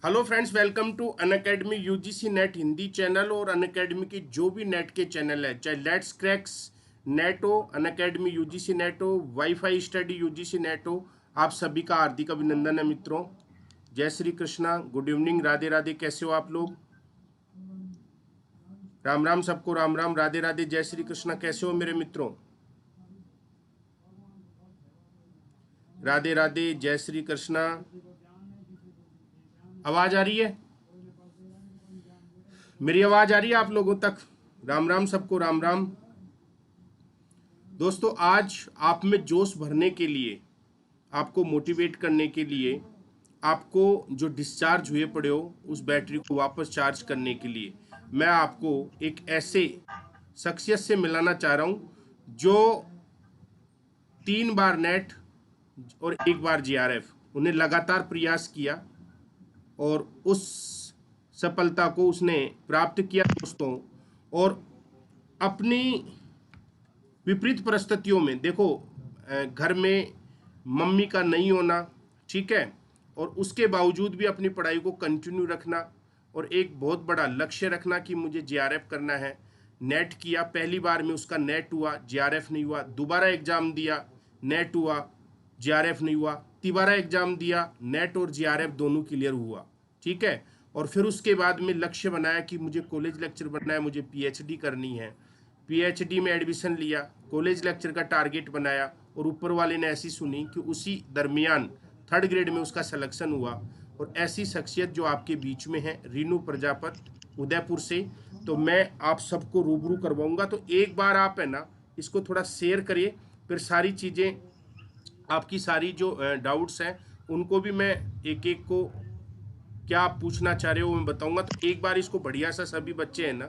Hello friends, welcome to Unacademy UGC NET Hindi channel और अनअकैडमी की जो भी नेट के चैनल है, चाहे लेट्स क्रैक्स नेट हो, अनअकैडमी यूजीसी नेट हो, वाईफाई स्टडी यूजीसी नेट हो, आप सभी का हार्दिक अभिनंदन है मित्रों। जय श्री कृष्णा, गुड इवनिंग, राधे राधे। कैसे हो आप लोग? राम राम सबको, राम राम, राधे राधे, जय श्री कृष्णा। कैसे हो मेरे मित्रों? राधे राधे, जय श्री कृष्णा। आवाज आ रही है? मेरी आवाज आ रही है आप लोगों तक? राम राम सबको, राम राम। दोस्तों, आज आप में जोश भरने के लिए, आपको मोटिवेट करने के लिए, आपको जो डिस्चार्ज हुए पड़े हो उस बैटरी को वापस चार्ज करने के लिए मैं आपको एक ऐसे शख्सियत से मिलाना चाह रहा हूं जो 3 बार नेट और 1 बार जीआरएफ उन्हें लगातार प्रयास किया और उस सफलता को उसने प्राप्त किया दोस्तों। और अपनी विपरीत परिस्थितियों में देखो, घर में मम्मी का नहीं होना, ठीक है, और उसके बावजूद भी अपनी पढ़ाई को कंटिन्यू रखना और एक बहुत बड़ा लक्ष्य रखना कि मुझे जीआरएफ करना है। नेट किया, पहली बार में उसका नेट हुआ, जीआरएफ नहीं हुआ। दोबारा एग्जाम दिया, नेट हुआ, जीआरएफ नहीं हुआ। तिबारा एग्जाम दिया, नेट और जीआरएफ दोनों क्लियर हुआ, ठीक है। और फिर उसके बाद में लक्ष्य बनाया कि मुझे कॉलेज लेक्चर बनना है, मुझे पीएचडी करनी है। पीएचडी में एडमिशन लिया, कॉलेज लेक्चर का टारगेट बनाया और ऊपर वाले ने ऐसी सुनी कि उसी दरमियान 3rd ग्रेड में उसका सिलेक्शन हुआ। और ऐसी शख्सियत जो आपके बीच में है, रीनू प्रजापत, उदयपुर से, तो मैं आप सबको रूबरू करवाऊंगा। तो एक बार आप है ना इसको थोड़ा शेयर करिए, फिर सारी चीज़ें, आपकी सारी जो डाउट्स हैं उनको भी मैं एक एक को, क्या आप पूछना चाह रहे हो मैं बताऊंगा। तो एक बार इसको बढ़िया सा, सभी बच्चे हैं ना,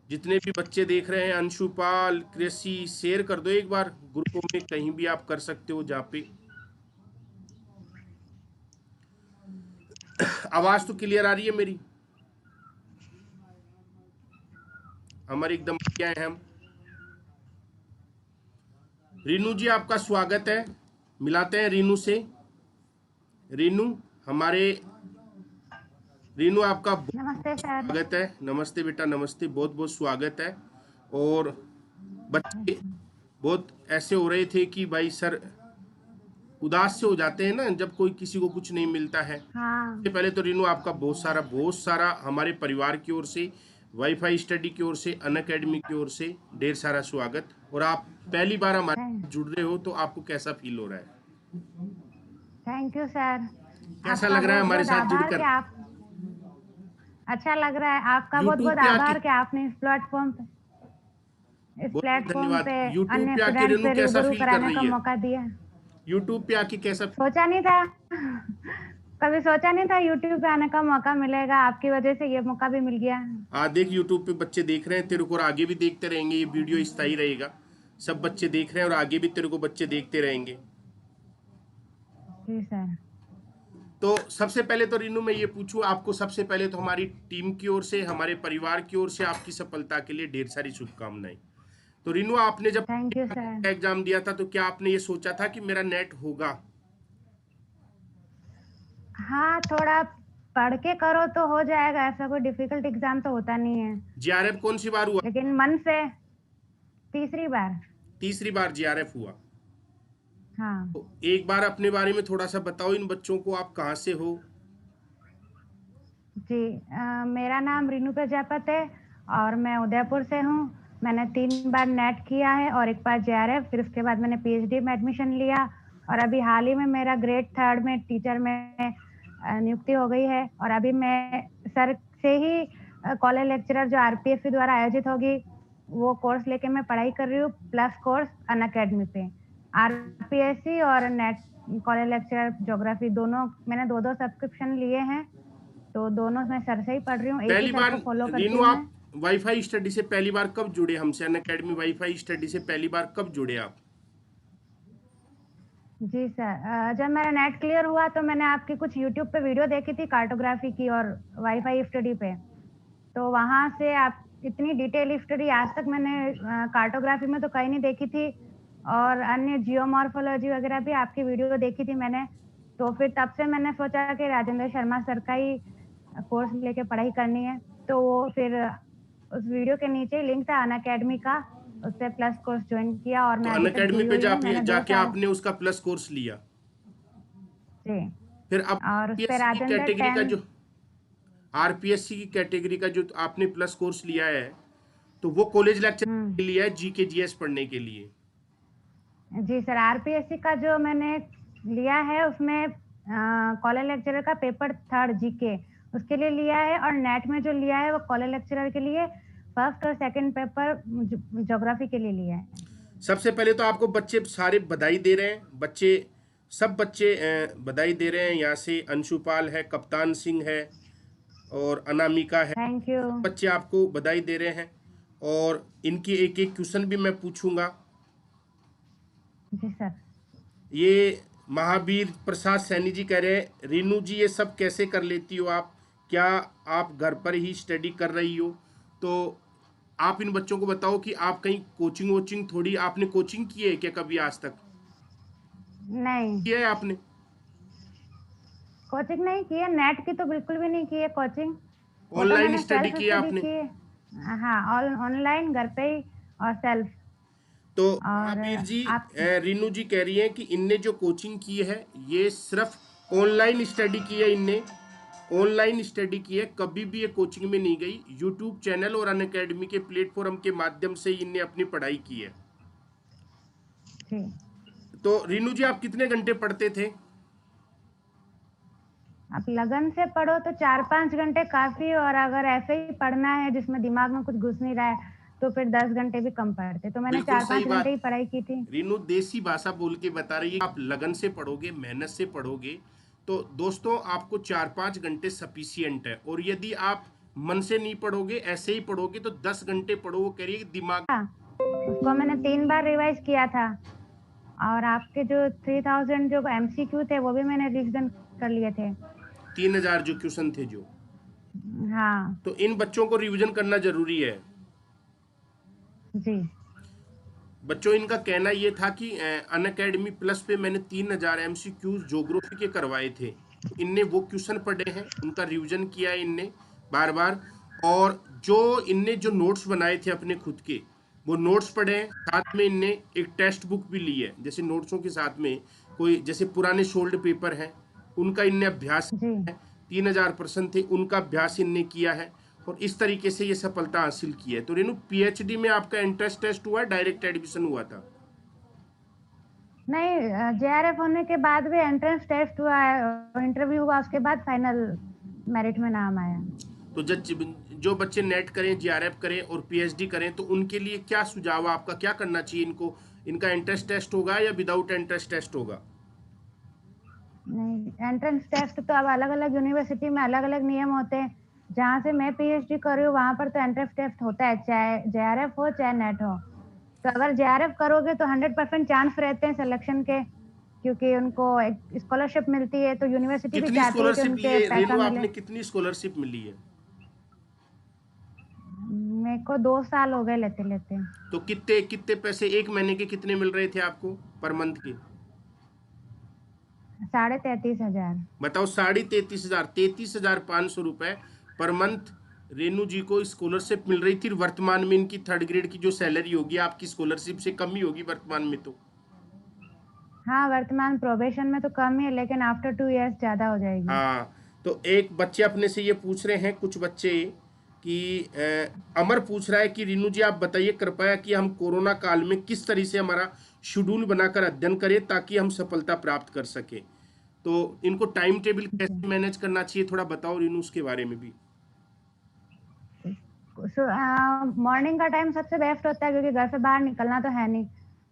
जितने भी बच्चे देख रहे हैं, अंशुपाल, कृषि, शेयर कर दो एक बार ग्रुपों में, कहीं भी आप कर सकते हो जहाँ पे। आवाज तो क्लियर आ रही है मेरी? हमारे एकदम बढ़िया है हम। रीनू जी, आपका स्वागत है। मिलाते हैं रीनू से। रीनू, हमारे रीनू, आपका नमस्ते बहुत सर। स्वागत है। नमस्ते बेटा, नमस्ते, बहुत बहुत स्वागत है। और बच्चे बहुत ऐसे हो रहे थे कि भाई सर उदास से हो जाते हैं ना जब कोई किसी को कुछ नहीं मिलता है। सबसे हाँ पहले तो रीनू, आपका बहुत सारा हमारे परिवार की ओर से, वाईफाई स्टडी की ओर से, अनअकैडमी की ओर से ढेर सारा स्वागत। और आप पहली बार हमारे साथ जुड़ रहे हो तो आपको कैसा फील हो रहा है? Thank you sir. कैसा आपका लग रहा है बहुत हमारे बहुत साथ आभार कि जुड़कर? आप, अच्छा लग रहा है। आपका बहुत यूट्यूब बहुत पे आके, आभार कि आपने इस बहुत बहुत प्लेटफॉर्म धन्यवाद। पे यूट्यूब अन्य पे आके स्टूडेंट रेनू से कैसा रूबरू फील कर कराने रही का है? मौका दिया। यूट्यूब पे आके कैसा? सोचा नहीं था कभी सोचा नहीं था यूट्यूब पे आने का मौका मिलेगा। आपकी वजह से ये मौका भी मिल गया। देख, यूट्यूब पे बच्चे देख रहे हैं तेरे को और आगे भी देखते रहेंगे। ये वीडियो स्थायी रहेगा, सब बच्चे देख रहे हैं और आगे भी तेरे को बच्चे देखते रहेंगे। जी सर। तो सबसे पहले तो रीनू मैं ये पूछूं आपको, सबसे पहले तो हमारी टीम की ओर से, हमारे परिवार की ओर से आपकी सफलता के लिए ढेर सारी शुभकामनाएं। तो रीनू, आपने जब थैंक यू सर। एग्जाम दिया था तो क्या आपने ये सोचा था कि मेरा नेट होगा? हाँ, थोड़ा पढ़ के करो तो हो जाएगा, ऐसा कोई डिफिकल्ट एग्जाम तो होता नहीं है। जीआरएफ कौन सी बार हुआ? लेकिन मन से तीसरी बार। तीसरी बार जीआरएफ हुआ। हाँ तो एक बार अपने बारे में थोड़ा सा बताओ इन बच्चों को, आप कहाँ से हो? जी, मेरा नाम रीनू प्रजापत है और मैं उदयपुर से हूँ। मैंने 3 बार नेट किया है और 1 बार जेआरएफ, फिर उसके बाद मैंने पीएचडी में एडमिशन लिया और अभी हाल ही में मेरा ग्रेड 3 में टीचर में नियुक्ति हो गई है। और अभी मैं सर से ही कॉलेज लेक्चरर जो आरपीएफसी द्वारा आयोजित होगी, वो कोर्स लेके मैं पढ़ाई कर रही हूँ, प्लस कोर्स अनअकैडमी पे। आरपीएससी और नेट कॉलेज लेक्चरर ज्योग्राफी दोनों मैंने 2-2 सब्सक्रिप्शन लिए हैं। तो दोनों मैं सर से ही पढ़ रही हूँ, एक ही पहली सर बार को फॉलो करती रीनू, हूँ मैं। आप वाईफाई स्टडी से पहली बार कब जुड़े हमसे? अनअकैडमी वाईफाई स्टडी से पहली बार कब जुड़े आप? जी सर, जब मेरा नेट क्लियर हुआ तो मैंने आपकी कुछ यूट्यूब पे वीडियो देखी थी कार्टोग्राफी की और वाईफाई स्टडी पे। तो वहाँ से आप इतनी डिटेल स्टडी आज तक मैंने कार्टोग्राफी में तो कहीं नहीं देखी थी और अन्य जियोमॉर्फोलॉजी वगैरह भी आपकी वीडियो देखी थी मैंने। तो फिर तब से मैंने सोचा कि राजेंद्र शर्मा सर का ही कोर्स लेके पढ़ाई करनी है। तो वो फिर उस वीडियो के नीचे लिंक था अनअकैडमी का, उससे प्लस कोर्स ज्वाइन किया और तो मैं अभी तक अनअकैडमी जुड़ी पे हुई हूँ। मैंने 2 जाके साल आपने उसका प्लस कोर्स लिया। जी, फिर अब और उस पे आरपीएससी की राजेंद्र कैटेगरी का 10 जो आरपीएससी की कैटेगरी का जो आपने प्लस कोर्स लिया है, तो वो कॉलेज लेक्चर के लिए है, जीके जीएस पढ़ने के लिए। जी सर, आरपीएससी का जो मैंने लिया है उसमें कॉलेज लेक्चरर का पेपर 3rd जीके उसके लिए लिया है, और नेट में जो लिया है वो कॉलेज लेक्चरर के लिए 1st और 2nd पेपर ज्योग्राफी के लिए लिया है। सबसे पहले तो आपको बच्चे सारे बधाई दे रहे हैं, सब बच्चे बधाई दे रहे हैं। यहाँ से अंशुपाल है, कप्तान सिंह है और अनामिका है। Thank you. बच्चे आपको बधाई दे रहे हैं और इनकी एक एक क्वेश्चन भी मैं पूछूंगा। जी सर। ये महावीर प्रसाद सैनी जी कह रहे हैं, रीनू जी ये सब कैसे कर लेती हो आप? क्या आप घर पर ही स्टडी कर रही हो? तो आप इन बच्चों को बताओ कि आप कहीं कोचिंग वोचिंग, थोड़ी आपने कोचिंग की है क्या कभी आज तक? नहीं, किया है आपने? कोचिंग नहीं की है, नेट की तो बिल्कुल भी नहीं की है कोचिंग। वो तो ऑनलाइन मैंने स्टडी सेल्फ की है स्टडी आपने? की है। हाँ, ऑनलाइन घर पे ही और सेल्फ। तो और महावीर जी, आप रीनू जी कह रही हैं कि इनने जो कोचिंग की है ये सिर्फ ऑनलाइन स्टडी की है। इनने ऑनलाइन स्टडी की है, कभी भी ये कोचिंग में नहीं गई। यूट्यूब चैनल और अनअकैडमी के प्लेटफॉर्म के माध्यम से इनने अपनी पढ़ाई की है। जी, तो रीनू जी आप कितने घंटे पढ़ते थे? आप लगन से पढ़ो तो 4-5 घंटे काफ़ी, और अगर ऐसे ही पढ़ना है जिसमें दिमाग में कुछ घुस नहीं रहा है, तो फिर 10 घंटे भी कम पढ़ते। तो मैंने बिल्कुल सही 4-5 घंटे बात। ही पढ़ाई की थी। रीनू देसी भाषा बोल के बता रही है, आप लगन से पढ़ोगे, मेहनत से पढ़ोगे तो दोस्तों आपको 4-5 घंटे सफिशियंट है। और यदि आप मन से नहीं पढ़ोगे, ऐसे ही पढ़ोगे, तो 10 घंटे पढ़ो। वो कह रही है कि दिमाग हाँ, उसको मैंने 3 बार रिवाइज़ किया था, और आपके जो 3000 जो एमसीक्यू थे वो भी मैंने रिवीजन कर लिए थे। 3000 जो क्वेश्चन थे जो, हाँ, तो इन बच्चों को रिवीजन करना जरूरी है। जी। बच्चों इनका कहना ये था कि अनअकैडमी प्लस पे मैंने 3000 एमसीक्यूज ज्योग्राफी के करवाए थे। तो इनने वो क्वेश्चन पढ़े हैं, उनका रिवीजन किया है इनने बार बार। और जो इनने जो नोट्स बनाए थे अपने खुद के, वो नोट्स पढ़े हैं। साथ में इनने एक टेक्स्ट बुक भी ली है, जैसे नोट्सों के साथ में कोई जैसे पुराने सोल्ड पेपर हैं उनका इनने अभ्यास जी, किया है। 3000 प्रश्न थे, उनका अभ्यास इनने किया है और इस तरीके से ये सफलता हासिल की है। तो रेनू, पीएचडी में आपका एंट्रेंस टेस्ट हुआ, डायरेक्ट एडमिशन हुआ था? नहीं, जेआरएफ होने के बाद भी एंट्रेंस टेस्ट हुआ है, इंटरव्यू हुआ, उसके बाद फाइनल मेरिट में नाम आया। तो जो बच्चे नेट करें, जीआरएफ करें और पीएचडी करें, तो उनके लिए क्या सुझाव आपका, क्या करना चाहिए इनको? इनका एंट्रेंस टेस्ट होगा या विदाउट एंट्रेंस टेस्ट होगा? नहीं, एंट्रेंस टेस्ट तो अब अलग-अलग यूनिवर्सिटी में अलग-अलग नियम होते हैं। जहाँ से मैं पीएचडी कर रही हूँ वहाँ पर तो एंट्रेंस टेस्ट होता है, चाहे जेआरएफ हो चाहे नेट हो। तो अगर जेआरएफ करोगे तो 100% चांस रहते हैं सिलेक्शन के, क्योंकि उनको एक स्कॉलरशिप मिलती है, तो यूनिवर्सिटी भी कितनी चाहती है कि स्कॉलरशिप ली उनके है पैसा रेनू मिले। आपने? कितनी स्कॉलरशिप मिली है? मेरे को 2 साल हो गए लेते-लेते। तो कितने कितने पैसे एक महीने के कितने मिल रहे थे आपको पर मंथ के? 33,500। बताओ, 33,500, 33,500 रुपए पर मंथ रेनू जी को स्कॉलरशिप मिल रही थी। वर्तमान में इनकी 3rd ग्रेड की जो सैलरी होगी आपकी स्कॉलरशिप से कम ही होगी वर्तमान में। तो हाँ, वर्तमान प्रोबेशन में तो कम ही है, लेकिन आफ्टर 2 इयर्स ज़्यादा हो जाएगी। हाँ, तो एक बच्चे अपने से ये पूछ रहे हैं, कुछ बच्चे, कि अमर पूछ रहा है कि रीनू जी आप बताइए कृपया कि हम कोरोना काल में किस तरह से हमारा शेड्यूल बनाकर अध्ययन करें ताकि हम सफलता प्राप्त कर सके। तो इनको टाइम टेबल कैसे मैनेज करना चाहिए, थोड़ा बताओ रीनू उसके बारे में भी। मॉर्निंग का टाइम सबसे बेस्ट होता है, क्योंकि घर से बाहर निकलना तो है नहीं।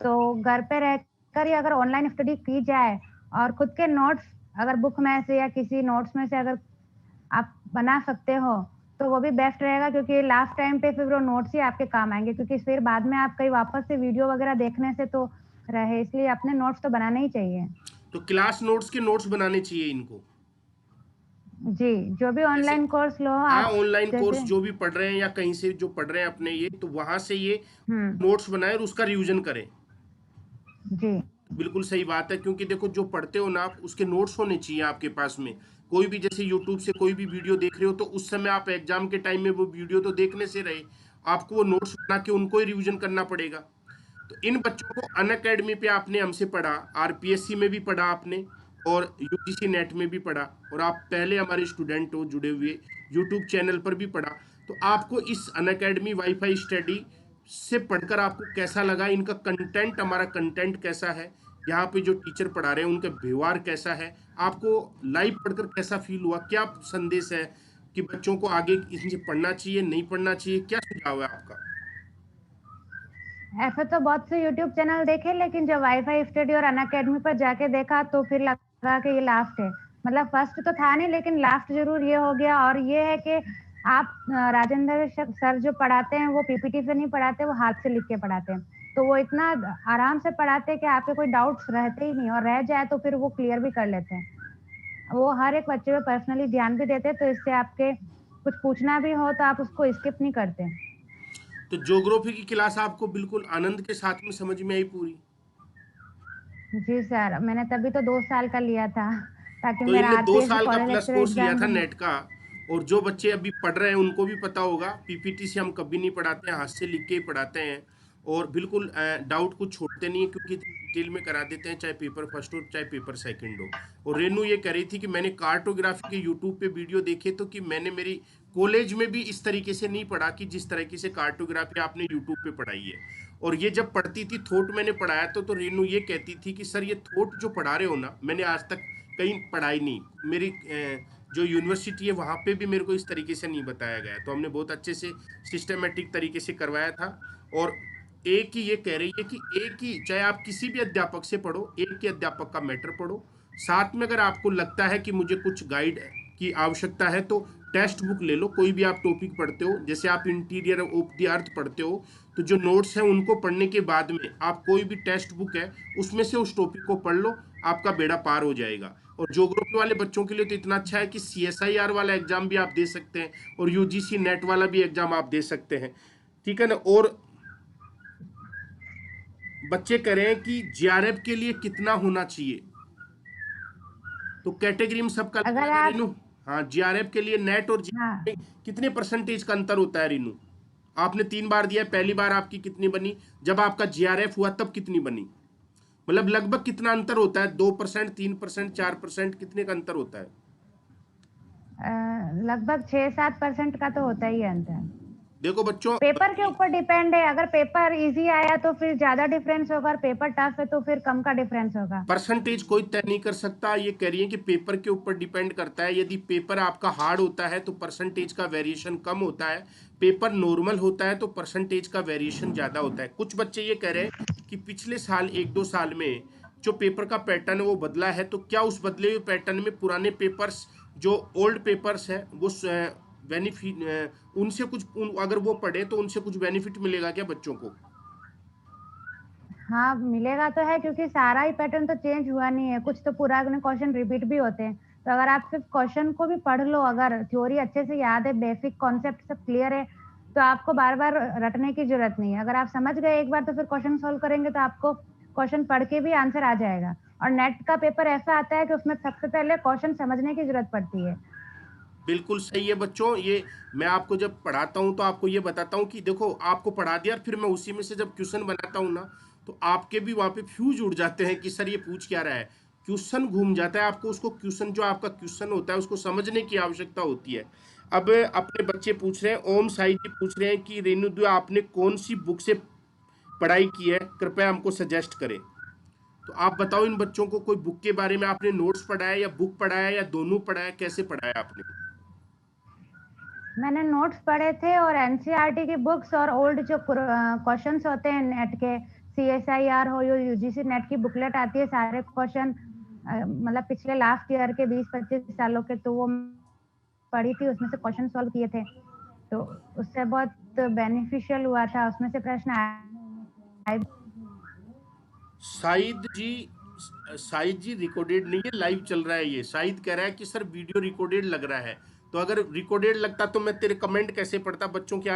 तो घर पे रहकर ही अगर ऑनलाइन स्टडी की जाए और खुद के नोट्स अगर बुक में से या किसी नोट्स में से अगर आप बना सकते हो, तो वो भी बेस्ट रहेगा, क्योंकि लास्ट टाइम पे फिर वो नोट्स ही आपके काम आएँगे, क्योंकि फिर बाद में आप कहीं वापस से वीडियो वगैरह देखने से तो रहे, इसलिए अपने नोट्स तो बनाने ही चाहिए। तो क्लास नोट्स के नोट्स बनाने चाहिए इनको। जी, जो भी जैसे ऑनलाइन कोर्स लो हाँ, आप, ऑनलाइन कोर्स जैसे जो भी पढ़ रहे हैं या कहीं से जो पढ़ रहे हैं अपने, ये तो वहां से ये हुँ, नोट्स बनाए और उसका रिवीजन करें। जी। बिल्कुल सही बात है, क्योंकि देखो जो पढ़ते हो ना आप, उसके नोट्स होने चाहिए आपके पास में। कोई भी जैसे यूट्यूब से कोई भी वीडियो देख रहे हो तो उस समय आप एग्जाम के टाइम में वो वीडियो तो देखने से रहे, आपको वो नोट्स बना के उनको ही रिवीजन करना पड़ेगा। तो इन बच्चों को अनअकैडमी पे आपने हमसे पढ़ा, आरपीएससी में भी पढ़ा आपने, और यूजीसी नेट में भी पढ़ा, और आप पहले हमारे स्टूडेंट हो जुड़े हुए, यूट्यूब चैनल पर भी पढ़ा। तो आपको इस अनअकैडमी वाईफाई स्टडी से पढ़कर आपको कैसा लगा, इनका कंटेंट, हमारा कंटेंट कैसा है, यहाँ पे जो टीचर पढ़ा रहे हैं उनका व्यवहार कैसा है, आपको लाइव पढ़कर कैसा फील हुआ, क्या संदेश है कि बच्चों को आगे इनसे पढ़ना चाहिए, नहीं पढ़ना चाहिए, क्या सुझाव है आपका? ऐसे तो बहुत से यूट्यूब चैनल देखे, लेकिन जब वाईफाई स्टडी और अनअकैडमी पर जाके देखा तो फिर लगा कि ये लास्ट है। मतलब फर्स्ट तो था नहीं, लेकिन लास्ट ज़रूर ये हो गया। और ये है कि आप राजेंद्र सर जो पढ़ाते हैं वो पीपीटी से नहीं पढ़ाते, वो हाथ से लिख के पढ़ाते हैं। तो वो इतना आराम से पढ़ाते हैं कि आपके कोई डाउट्स रहते ही नहीं, और रह जाए तो फिर वो क्लियर भी कर लेते हैं। वो हर एक बच्चे पे पर्सनली ध्यान भी देते हैं, तो इससे आपके कुछ पूछना भी हो तो आप उसको स्किप नहीं करते। तो ज्योग्राफी की क्लास आपको बिल्कुल आनंद के साथ में समझ में आई पूरी? जी सर, मैंने तभी तो 2 साल का लिया था, ताकि तो मेरा इनने दो आरपीएससी साल का फॉरेन प्लस लेक्चर कोर्स लिया एग्जाम था भी। नेट का। और जो बच्चे अभी पढ़ रहे हैं उनको भी पता होगा, पीपीटी से हम कभी नहीं पढ़ाते हैं, हाथ से लिख के ही पढ़ाते हैं। और बिल्कुल डाउट कुछ छोड़ते नहीं है, क्योंकि इतनी डिटेल में करा देते हैं, चाहे पेपर फर्स्ट हो चाहे पेपर सेकंड हो। और रेनू ये कह रही थी कि मैंने कार्टोग्राफी के यूट्यूब पे वीडियो देखे, तो कि मैंने मेरी कॉलेज में भी इस तरीके से नहीं पढ़ा कि जिस तरीके से कार्टोग्राफी आपने यूट्यूब पे पढ़ाई है। और ये जब पढ़ती थी, थोट मैंने पढ़ाया तो रेनू ये कहती थी कि सर ये थोट जो पढ़ा रहे हो ना, मैंने आज तक कहीं पढ़ाई नहीं, मेरी जो यूनिवर्सिटी है वहाँ पे भी मेरे को इस तरीके से नहीं बताया गया। तो हमने बहुत अच्छे से सिस्टमेटिक तरीके से करवाया था। और एक ही ये कह रही है कि एक ही, चाहे आप किसी भी अध्यापक से पढ़ो, एक ही अध्यापक का मैटर पढ़ो। साथ में अगर आपको लगता है कि मुझे कुछ गाइड की आवश्यकता है तो टेक्स्ट बुक ले लो, कोई भी आप टॉपिक पढ़ते हो, जैसे आप इंटीरियर ऑफ द अर्थ पढ़ते हो, तो जो नोट्स हैं उनको पढ़ने के बाद में आप कोई भी टेक्स्ट बुक है उसमें से उस टॉपिक को पढ़ लो, आपका बेड़ा पार हो जाएगा। और ज्योग्राफी वाले बच्चों के लिए तो इतना अच्छा है कि सीएसआईआर वाला एग्जाम भी आप दे सकते हैं, और यूजीसी नेट वाला भी एग्जाम आप दे सकते हैं, ठीक है ना। और बच्चे करें कि जीआरएफ के लिए कितना होना चाहिए, तो कैटेगरी में सबका अलग अगर अलग है आप रीनू। हाँ, जीआरएफ के लिए नेट और हाँ, जीआरएफ में कितने परसेंटेज का अंतर होता है रीनू? आपने 3 बार दिया, पहली बार आपकी कितनी बनी, जब आपका जीआरएफ हुआ तब कितनी बनी? मतलब लगभग कितना अंतर होता है, 2%, 3%, 4%, कितने का अंतर होता है? लगभग 6-7% का तो होता ही है अंतर। देखो बच्चों, पेपर के ऊपर डिपेंड है, अगर पेपर इजी आया तो फिर ज़्यादा डिफरेंस होगा, और पेपर टफ है तो फिर कम का डिफरेंस होगा। परसेंटेज कोई तय नहीं कर सकता। ये कह रही है कि पेपर के ऊपर डिपेंड करता है, यदि पेपर आपका हार्ड होता है तो परसेंटेज का वेरिएशन कम होता है, पेपर नॉर्मल होता है तो परसेंटेज का वेरिएशन ज़्यादा होता है। कुछ बच्चे ये कह रहे हैं कि पिछले साल 1-2 साल में जो पेपर का पैटर्न है वो बदला है, तो क्या उस बदले हुए पैटर्न में पुराने पेपर्स, जो ओल्ड पेपर्स हैं, वो बेनिफिट, उनसे कुछ अगर वो पढ़े तो उनसे कुछ बेनिफिट मिलेगा क्या बच्चों को? हाँ, मिलेगा तो है, क्योंकि सारा ही पैटर्न तो चेंज हुआ नहीं है, कुछ तो पुराने क्वेश्चन रिपीट भी होते हैं। तो अगर आप सिर्फ क्वेश्चन को भी पढ़ लो, अगर थ्योरी अच्छे से याद है, बेसिक कॉन्सेप्ट सब क्लियर है, तो आपको बार-बार रटने की ज़रूरत नहीं है। अगर आप समझ गए एक बार तो फिर क्वेश्चन सॉल्व करेंगे तो आपको क्वेश्चन पढ़ के भी आंसर आ जाएगा। और नेट का पेपर ऐसा आता है कि उसमें सबसे पहले क्वेश्चन समझने की ज़रूरत पड़ती है। बिल्कुल सही है बच्चों। ये मैं आपको जब पढ़ाता हूँ तो आपको ये बताता हूँ कि देखो, आपको पढ़ा दिया और फिर मैं उसी में से जब क्वेश्चन बनाता हूँ ना, तो आपके भी वहाँ पे फ्यूज उड़ जाते हैं कि सर ये पूछ क्या रहा है, क्वेश्चन घूम जाता है। आपको उसको क्वेश्चन, जो आपका क्वेश्चन होता है उसको समझने की आवश्यकता होती है। अब अपने बच्चे पूछ रहे हैं, ओम साई जी पूछ रहे हैं कि रेणुद्या आपने कौन सी बुक से पढ़ाई की है, कृपया हमको सजेस्ट करें। तो आप बताओ इन बच्चों को, कोई बुक के बारे में आपने नोट्स पढ़ा है या बुक पढ़ा है या दोनों पढ़ा है, कैसे पढ़ा है आपने? मैंने नोट्स पढ़े थे, और एनसीईआरटी की बुक्स और ओल्ड जो क्वेश्चंस होते हैं नेट के, सीएसआईआर हो या यूजीसी नेट की बुकलेट आती है, सारे क्वेश्चन मतलब पिछले लास्ट ईयर के 20-25 सालों के, तो वो पढ़ी थी, उसमें से क्वेश्चन सॉल्व किए थे। तो उससे बहुत बेनिफिशियल हुआ था, उसमें से प्रश्न आए। शाहिद जी, शाहिद जी रिकॉर्डेड नहीं है, लाइव चल रहा है ये। शाहिद कह रहा है कि सर वीडियो रिकॉर्डेड लग रहा है, तो अगर रिकॉर्डेड लगता तो मैं तेरे कमेंट कैसे पढ़ता, बच्चों के